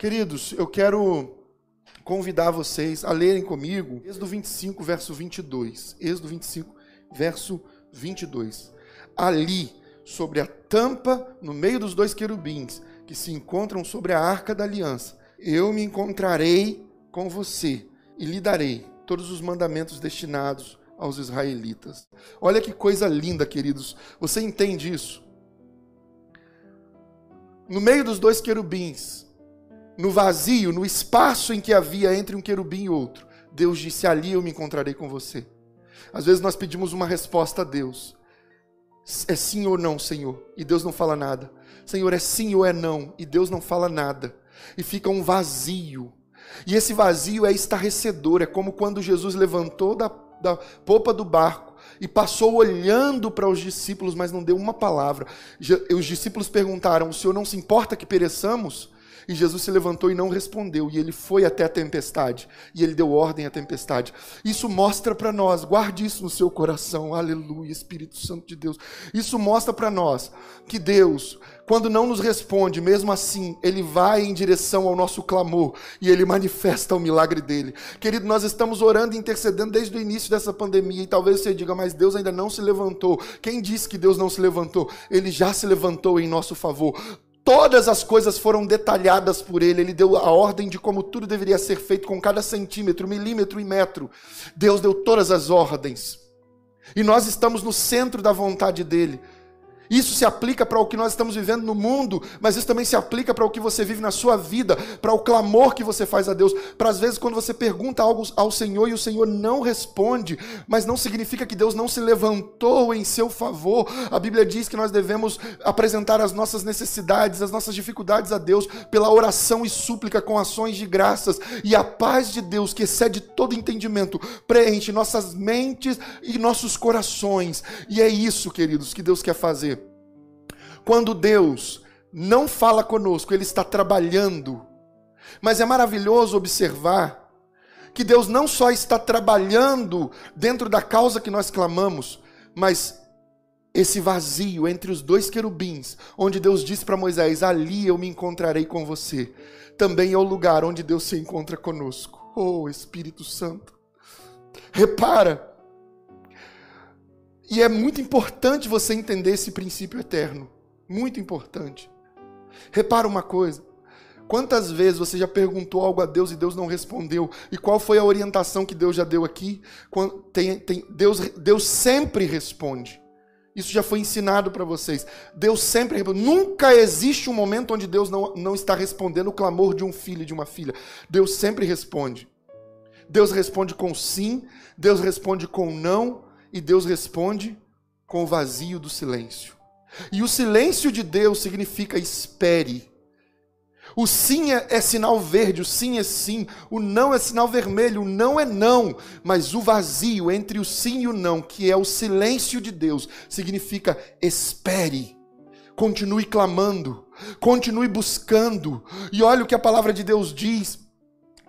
Queridos, eu quero convidar vocês a lerem comigo Êxodo 25, verso 22. Êxodo 25, verso 22. Ali, sobre a tampa, no meio dos dois querubins, que se encontram sobre a arca da aliança, eu me encontrarei com você e lhe darei todos os mandamentos destinados aos israelitas. Olha que coisa linda, queridos. Você entende isso? No meio dos dois querubins, no vazio, no espaço em que havia entre um querubim e outro, Deus disse: ali eu me encontrarei com você. Às vezes nós pedimos uma resposta a Deus. É sim ou não, Senhor? E Deus não fala nada. Senhor, é sim ou é não? E Deus não fala nada. E fica um vazio. E esse vazio é estarrecedor. É como quando Jesus levantou da popa do barco e passou olhando para os discípulos, mas não deu uma palavra. Os discípulos perguntaram: o Senhor não se importa que pereçamos? E Jesus se levantou e não respondeu, e ele foi até a tempestade, e ele deu ordem à tempestade. Isso mostra para nós, guarde isso no seu coração, aleluia, Espírito Santo de Deus. Isso mostra para nós que Deus, quando não nos responde, mesmo assim, ele vai em direção ao nosso clamor, e ele manifesta o milagre dele. Querido, nós estamos orando e intercedendo desde o início dessa pandemia, e talvez você diga: mas Deus ainda não se levantou. Quem disse que Deus não se levantou? Ele já se levantou em nosso favor. Todas as coisas foram detalhadas por ele deu a ordem de como tudo deveria ser feito com cada centímetro, milímetro e metro. Deus deu todas as ordens. E nós estamos no centro da vontade dele. Isso se aplica para o que nós estamos vivendo no mundo, mas isso também se aplica para o que você vive na sua vida, para o clamor que você faz a Deus, para às vezes quando você pergunta algo ao Senhor e o Senhor não responde, mas não significa que Deus não se levantou em seu favor. A Bíblia diz que nós devemos apresentar as nossas necessidades, as nossas dificuldades a Deus pela oração e súplica com ações de graças, e a paz de Deus, que excede todo entendimento, preenche nossas mentes e nossos corações. E é isso, queridos, que Deus quer fazer. Quando Deus não fala conosco, Ele está trabalhando. Mas é maravilhoso observar que Deus não só está trabalhando dentro da causa que nós clamamos, mas esse vazio entre os dois querubins, onde Deus disse para Moisés: ali eu me encontrarei com você, também é o lugar onde Deus se encontra conosco. Oh, Espírito Santo! Repara, e é muito importante você entender esse princípio eterno. Muito importante. Repara uma coisa. Quantas vezes você já perguntou algo a Deus e Deus não respondeu? E qual foi a orientação que Deus já deu aqui? Deus sempre responde. Isso já foi ensinado para vocês. Deus sempre responde. Nunca existe um momento onde Deus não está respondendo o clamor de um filho e de uma filha. Deus sempre responde. Deus responde com sim, Deus responde com não, e Deus responde com o vazio do silêncio. E o silêncio de Deus significa espere. O sim é sinal verde, o sim é sim, o não é sinal vermelho, o não é não. Mas o vazio entre o sim e o não, que é o silêncio de Deus, significa espere. Continue clamando, continue buscando. E olha o que a palavra de Deus diz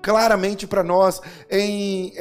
claramente para nós em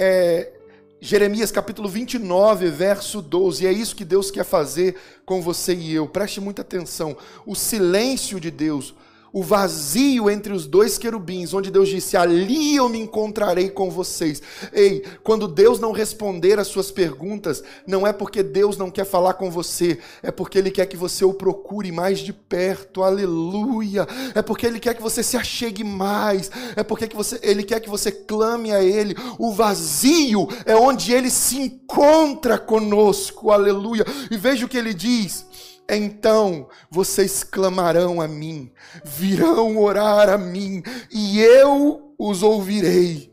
Jeremias capítulo 29, verso 12. E é isso que Deus quer fazer com você e eu. Preste muita atenção. O silêncio de Deus, o vazio entre os dois querubins, onde Deus disse: ali eu me encontrarei com vocês. Ei, quando Deus não responder às suas perguntas, não é porque Deus não quer falar com você, é porque Ele quer que você o procure mais de perto, aleluia. É porque Ele quer que você se achegue mais, é porque Ele quer que você clame a Ele. O vazio é onde Ele se encontra conosco, aleluia. E veja o que Ele diz: então vocês clamarão a mim, virão orar a mim, e eu os ouvirei.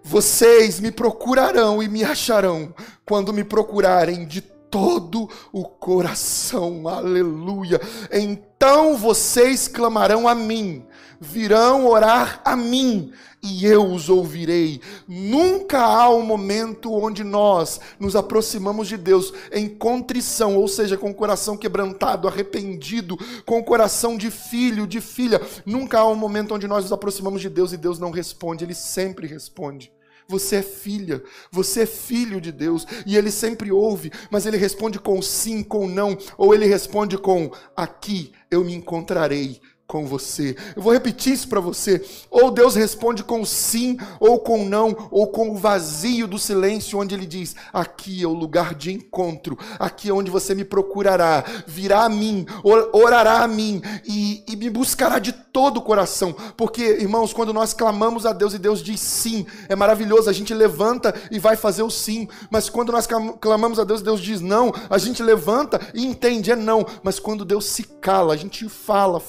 Vocês me procurarão e me acharão, quando me procurarem de todo o coração, aleluia. Então vocês clamarão a mim, virão orar a mim, e eu os ouvirei. Nunca há um momento onde nós nos aproximamos de Deus em contrição, ou seja, com o coração quebrantado, arrependido, com o coração de filho, de filha. Nunca há um momento onde nós nos aproximamos de Deus e Deus não responde. Ele sempre responde. Você é filha, você é filho de Deus, e Ele sempre ouve, mas Ele responde com sim, com não, ou Ele responde com: aqui eu me encontrarei com você. Eu vou repetir isso para você. Ou Deus responde com sim, ou com não, ou com o vazio do silêncio, onde Ele diz, aqui é o lugar de encontro, aqui é onde você me procurará, virá a mim, orará a mim, e me buscará de todo o coração. Porque, irmãos, quando nós clamamos a Deus e Deus diz sim, é maravilhoso, a gente levanta e vai fazer o sim. Mas quando nós clamamos a Deus e Deus diz não, a gente levanta e entende, é não. Mas quando Deus se cala, a gente fala,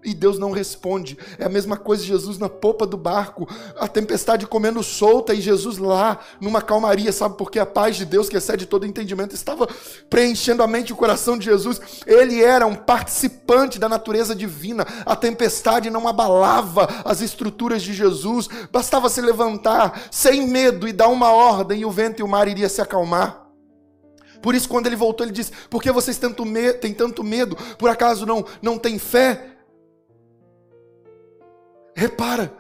e Deus não responde. É a mesma coisa de Jesus na popa do barco, a tempestade comendo solta e Jesus lá numa calmaria, sabe? Porque a paz de Deus que excede todo entendimento estava preenchendo a mente e o coração de Jesus. Ele era um participante da natureza divina. A tempestade não abalava as estruturas de Jesus, bastava se levantar sem medo e dar uma ordem e o vento e o mar iria se acalmar. Por isso, quando ele voltou, ele disse, por que vocês têm tanto medo? Por acaso não têm fé? Repara,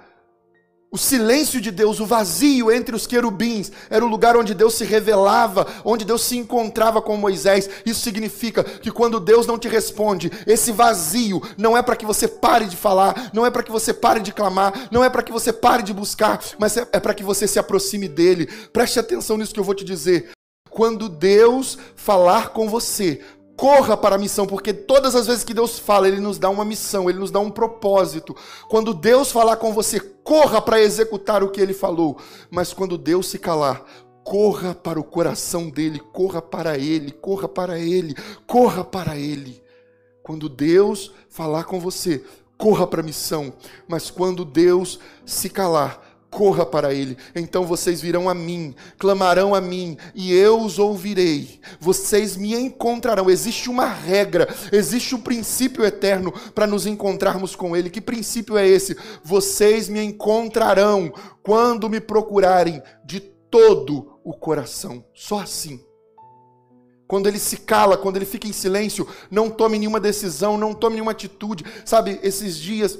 o silêncio de Deus, o vazio entre os querubins, era o lugar onde Deus se revelava, onde Deus se encontrava com Moisés. Isso significa que quando Deus não te responde, esse vazio não é para que você pare de falar, não é para que você pare de clamar, não é para que você pare de buscar, mas é para que você se aproxime dele. Preste atenção nisso que eu vou te dizer. Quando Deus falar com você, corra para a missão, porque todas as vezes que Deus fala, Ele nos dá uma missão, Ele nos dá um propósito. Quando Deus falar com você, corra para executar o que Ele falou. Mas quando Deus se calar, corra para o coração dEle, corra para Ele, corra para Ele, corra para Ele. Quando Deus falar com você, corra para a missão. Mas quando Deus se calar, corra para Ele. Então vocês virão a mim, clamarão a mim, e eu os ouvirei. Vocês me encontrarão. Existe uma regra, existe um princípio eterno para nos encontrarmos com Ele. Que princípio é esse? Vocês me encontrarão quando me procurarem de todo o coração. Só assim. Quando Ele se cala, quando Ele fica em silêncio, não tome nenhuma decisão, não tome nenhuma atitude. Sabe, esses dias,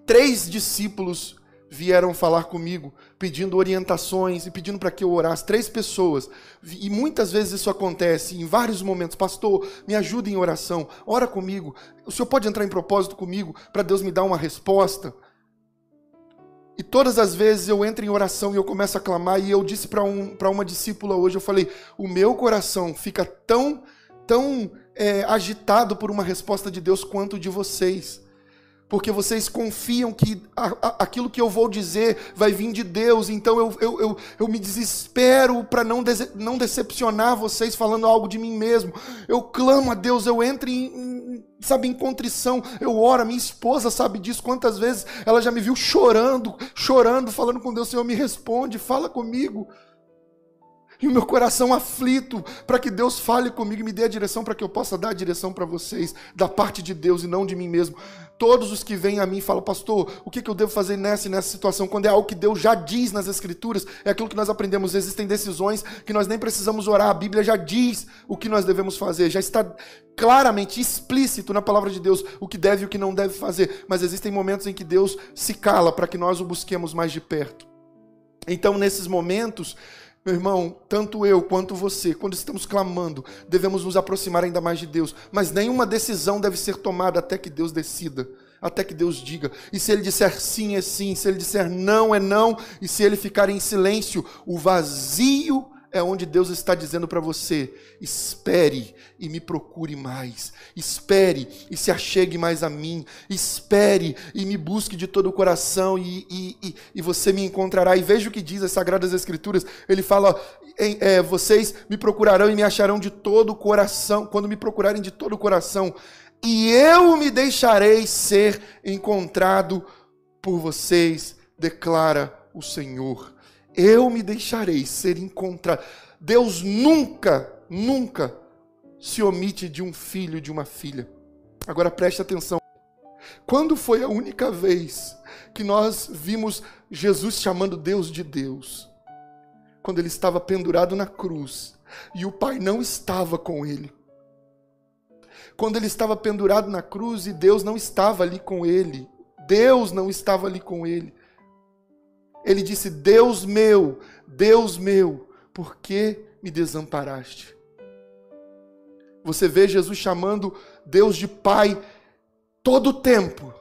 3 discípulos vieram falar comigo, pedindo orientações e pedindo para que eu orasse. 3 pessoas. E muitas vezes isso acontece, em vários momentos. Pastor, me ajude em oração, ora comigo. O senhor pode entrar em propósito comigo para Deus me dar uma resposta? E todas as vezes eu entro em oração e eu começo a clamar, e eu disse para uma discípula hoje, eu falei, o meu coração fica tão agitado por uma resposta de Deus quanto o de vocês. Porque vocês confiam que aquilo que eu vou dizer vai vir de Deus. Então eu me desespero para não decepcionar vocês falando algo de mim mesmo. Eu clamo a Deus, eu entro em contrição. Eu oro, a minha esposa sabe disso. Quantas vezes ela já me viu chorando, falando com Deus, Senhor, me responde, fala comigo. E o meu coração aflito para que Deus fale comigo e me dê a direção para que eu possa dar a direção para vocês, da parte de Deus e não de mim mesmo. Todos os que vêm a mim falam, pastor, o que eu devo fazer nessa e nessa situação? Quando é algo que Deus já diz nas Escrituras, é aquilo que nós aprendemos. Existem decisões que nós nem precisamos orar. A Bíblia já diz o que nós devemos fazer. Já está claramente explícito na palavra de Deus o que deve e o que não deve fazer. Mas existem momentos em que Deus se cala para que nós o busquemos mais de perto. Então, nesses momentos, meu irmão, tanto eu quanto você, quando estamos clamando, devemos nos aproximar ainda mais de Deus. Mas nenhuma decisão deve ser tomada até que Deus decida, até que Deus diga. E se Ele disser sim, é sim. Se Ele disser não, é não. E se Ele ficar em silêncio, o vazio é onde Deus está dizendo para você, espere e me procure mais. Espere e se achegue mais a mim. Espere e me busque de todo o coração e você me encontrará. E veja o que diz as Sagradas Escrituras. Ele fala, vocês me procurarão e me acharão de todo o coração, quando me procurarem de todo o coração. E eu me deixarei ser encontrado por vocês, declara o Senhor. Eu me deixarei ser encontrado. Deus nunca se omite de um filho, de uma filha. Agora preste atenção. Quando foi a única vez que nós vimos Jesus chamando Deus de Deus? Quando Ele estava pendurado na cruz e o Pai não estava com Ele. Quando Ele estava pendurado na cruz e Deus não estava ali com Ele. Deus não estava ali com Ele. Ele disse, Deus meu, por que me desamparaste? Você vê Jesus chamando Deus de Pai, todo o tempo.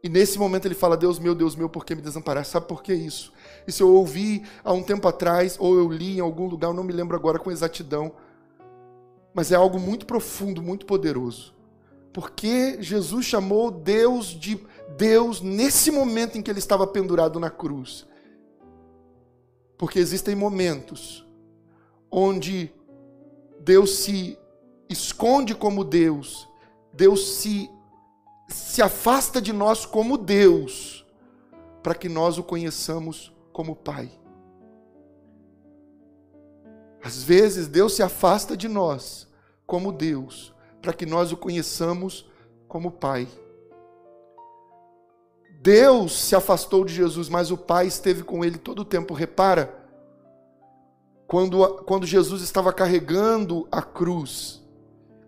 E nesse momento ele fala, Deus meu, por que me desamparaste? Sabe por que isso? Isso eu ouvi há um tempo atrás, ou eu li em algum lugar, eu não me lembro agora com exatidão. Mas é algo muito profundo, muito poderoso. Porque Jesus chamou Deus de Deus nesse momento em que ele estava pendurado na cruz. Porque existem momentos onde Deus se esconde como Deus, Deus se afasta de nós como Deus, para que nós o conheçamos como Pai. Às vezes Deus se afasta de nós como Deus, para que nós o conheçamos como Pai. Deus se afastou de Jesus, mas o Pai esteve com ele todo o tempo. Repara, quando Jesus estava carregando a cruz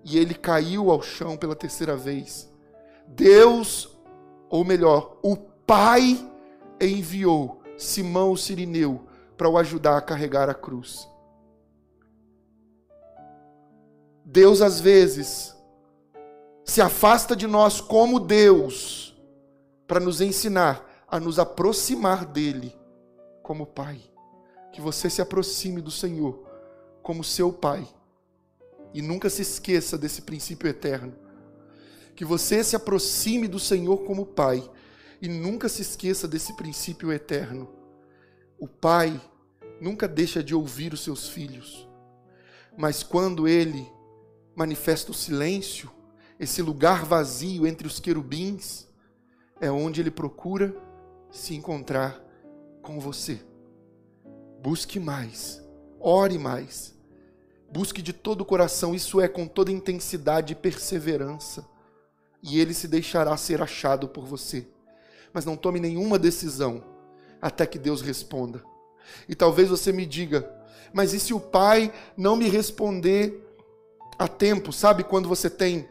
e ele caiu ao chão pela terceira vez, Deus, ou melhor, o Pai enviou Simão o Cirineu para o ajudar a carregar a cruz. Deus às vezes se afasta de nós como Deus para nos ensinar a nos aproximar dele como Pai. Que você se aproxime do Senhor como seu Pai e nunca se esqueça desse princípio eterno. Que você se aproxime do Senhor como Pai e nunca se esqueça desse princípio eterno. O Pai nunca deixa de ouvir os seus filhos, mas quando ele manifesta o silêncio, esse lugar vazio entre os querubins, é onde ele procura se encontrar com você. Busque mais, ore mais, busque de todo o coração, isso é, com toda intensidade e perseverança, e ele se deixará ser achado por você. Mas não tome nenhuma decisão até que Deus responda. E talvez você me diga, mas e se o Pai não me responder a tempo? Sabe quando você tem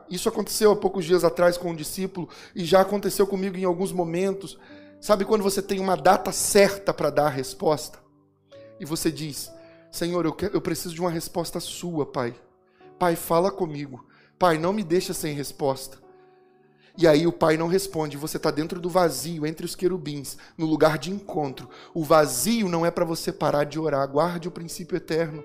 isso aconteceu há poucos dias atrás com um discípulo, e já aconteceu comigo em alguns momentos. Sabe quando você tem uma data certa para dar a resposta? E você diz, Senhor, eu preciso de uma resposta sua, Pai. Pai, fala comigo. Pai, não me deixa sem resposta. E aí o Pai não responde, você está dentro do vazio, entre os querubins, no lugar de encontro. O vazio não é para você parar de orar, guarde o princípio eterno.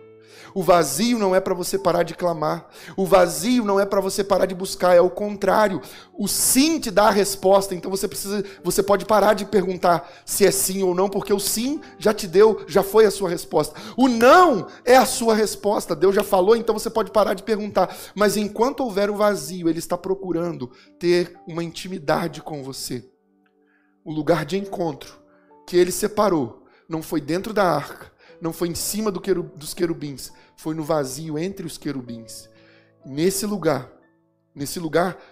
O vazio não é para você parar de clamar. O vazio não é para você parar de buscar, é o contrário. O sim te dá a resposta, então você pode parar de perguntar se é sim ou não, porque o sim já te deu, já foi a sua resposta. O não é a sua resposta, Deus já falou, então você pode parar de perguntar. Mas enquanto houver o vazio, Ele está procurando ter uma intimidade com você. O lugar de encontro que Ele separou não foi dentro da arca, não foi em cima dos querubins, foi no vazio entre os querubins. Nesse lugar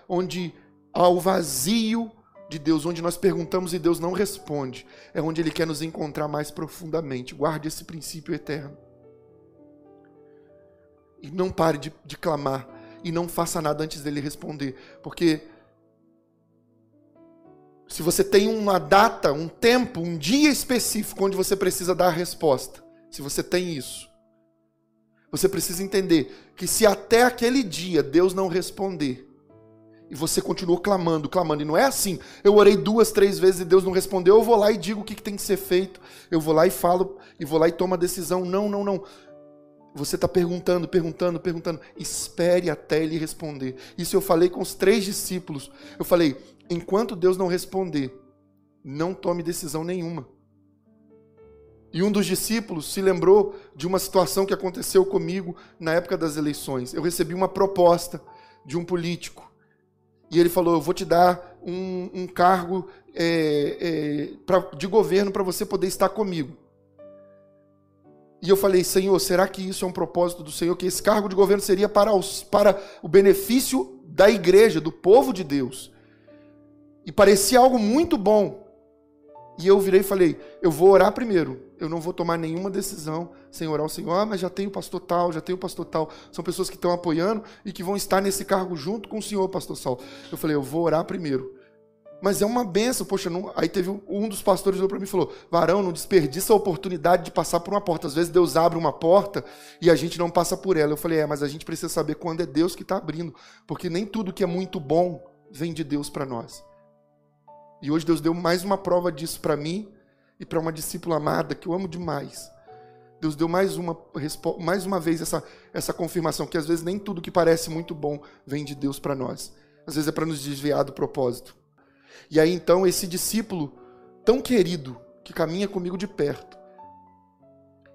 onde há o vazio de Deus, onde nós perguntamos e Deus não responde, é onde Ele quer nos encontrar mais profundamente. Guarde esse princípio eterno. E não pare de clamar, e não faça nada antes dele responder, porque se você tem uma data, um tempo, um dia específico onde você precisa dar a resposta, se você tem isso, você precisa entender que se até aquele dia Deus não responder, e você continuou clamando, e não é assim, eu orei 2, 3 vezes e Deus não respondeu, eu vou lá e digo o que tem que ser feito, eu vou lá e falo, e vou lá e tomo a decisão. Não. Você está perguntando, espere até Ele responder. Isso eu falei com os 3 discípulos, eu falei, enquanto Deus não responder, não tome decisão nenhuma. E um dos discípulos se lembrou de uma situação que aconteceu comigo na época das eleições. Eu recebi uma proposta de um político. E ele falou, eu vou te dar um cargo de governo para você poder estar comigo. E eu falei, Senhor, será que isso é um propósito do Senhor? Que esse cargo de governo seria para o benefício da igreja, do povo de Deus. E parecia algo muito bom. E eu virei e falei, eu vou orar primeiro. Eu não vou tomar nenhuma decisão sem orar ao Senhor. Mas já tem o pastor tal. São pessoas que estão apoiando e que vão estar nesse cargo junto com o Senhor, pastor Saulo. Eu falei, eu vou orar primeiro. Mas é uma bênção, poxa, não... Aí teve um dos pastores que olhou para mim e falou, varão, não desperdiça a oportunidade de passar por uma porta. Às vezes Deus abre uma porta e a gente não passa por ela. Eu falei, mas a gente precisa saber quando é Deus que está abrindo, porque nem tudo que é muito bom vem de Deus para nós. E hoje Deus deu mais uma prova disso para mim e para uma discípula amada que eu amo demais. Deus deu mais uma vez essa confirmação, que às vezes nem tudo que parece muito bom vem de Deus para nós. Às vezes é para nos desviar do propósito. E aí então esse discípulo tão querido, que caminha comigo de perto,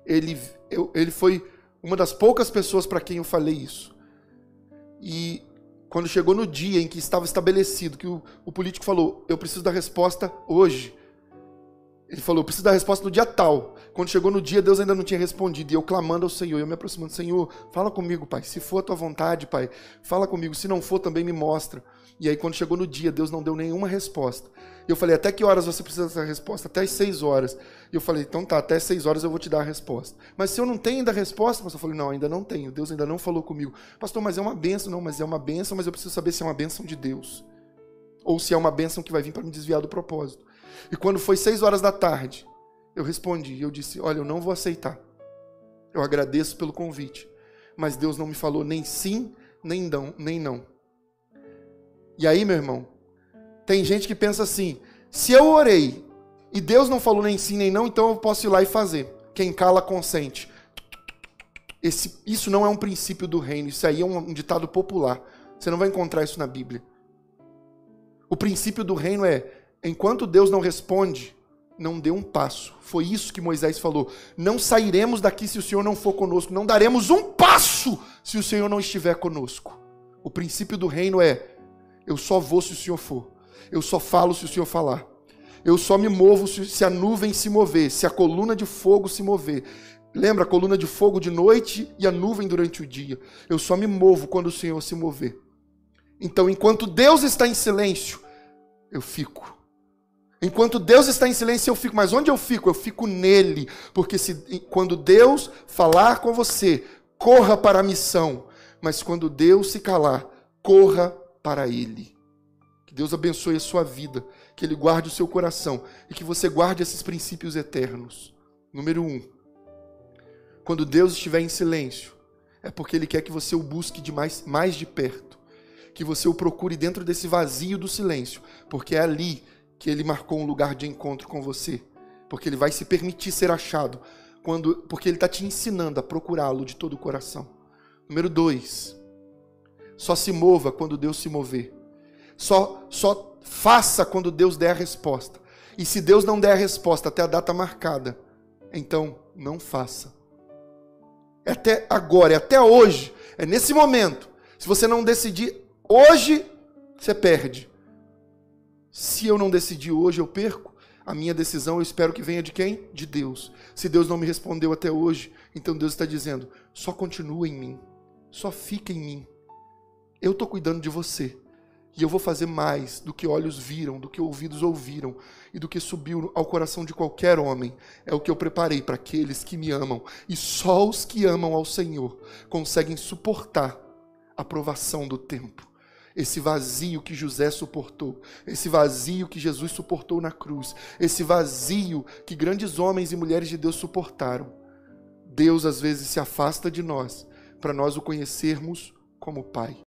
ele foi uma das poucas pessoas para quem eu falei isso. E quando chegou no dia em que estava estabelecido, que o político falou, eu preciso da resposta hoje. Ele falou, eu preciso da resposta no dia tal. Quando chegou no dia, Deus ainda não tinha respondido. E eu clamando ao Senhor, eu me aproximando, Senhor, fala comigo, Pai. Se for a tua vontade, Pai, fala comigo. Se não for, também me mostra. E aí, quando chegou no dia, Deus não deu nenhuma resposta. E eu falei, até que horas você precisa dessa resposta? Até as 6 horas. E eu falei, então tá, até 6 horas eu vou te dar a resposta. Mas se eu não tenho ainda a resposta, pastor, eu falei, não, ainda não tenho. Deus ainda não falou comigo. Pastor, mas é uma bênção. Não, mas é uma bênção, mas eu preciso saber se é uma bênção de Deus. Ou se é uma bênção que vai vir para me desviar do propósito. E quando foi 6 horas da tarde, eu respondi, eu disse, olha, eu não vou aceitar. Eu agradeço pelo convite, mas Deus não me falou nem sim, nem não. E aí, meu irmão, tem gente que pensa assim, se eu orei e Deus não falou nem sim, nem não, então eu posso ir lá e fazer. Quem cala, consente. Isso não é um princípio do reino, isso aí é um ditado popular. Você não vai encontrar isso na Bíblia. O princípio do reino é, enquanto Deus não responde, não dê um passo. Foi isso que Moisés falou. Não sairemos daqui se o Senhor não for conosco. Não daremos um passo se o Senhor não estiver conosco. O princípio do reino é, eu só vou se o Senhor for. Eu só falo se o Senhor falar. Eu só me movo se a nuvem se mover, se a coluna de fogo se mover. Lembra a coluna de fogo de noite e a nuvem durante o dia. Eu só me movo quando o Senhor se mover. Então, enquanto Deus está em silêncio, eu fico. Enquanto Deus está em silêncio, eu fico. Mas onde eu fico? Eu fico nele. Porque quando Deus falar com você, corra para a missão. Mas quando Deus se calar, corra para Ele. Que Deus abençoe a sua vida. Que Ele guarde o seu coração. E que você guarde esses princípios eternos. Número 1. Quando Deus estiver em silêncio, é porque Ele quer que você o busque mais de perto. Que você o procure dentro desse vazio do silêncio. Porque é ali que Ele marcou um lugar de encontro com você. Porque Ele vai se permitir ser achado. Porque Ele está te ensinando a procurá-lo de todo o coração. Número 2. Só se mova quando Deus se mover. Só faça quando Deus der a resposta. E se Deus não der a resposta até a data marcada, então não faça. É até agora, é até hoje. É nesse momento. Se você não decidir hoje, você perde. Se eu não decidir hoje, eu perco. A minha decisão eu espero que venha de quem? De Deus. Se Deus não me respondeu até hoje, então Deus está dizendo, só continua em mim. Só fica em mim. Eu estou cuidando de você. E eu vou fazer mais do que olhos viram, do que ouvidos ouviram, e do que subiu ao coração de qualquer homem. É o que eu preparei para aqueles que me amam. E só os que amam ao Senhor conseguem suportar a provação do tempo. Esse vazio que José suportou, esse vazio que Jesus suportou na cruz, esse vazio que grandes homens e mulheres de Deus suportaram. Deus às vezes se afasta de nós, para nós o conhecermos como Pai.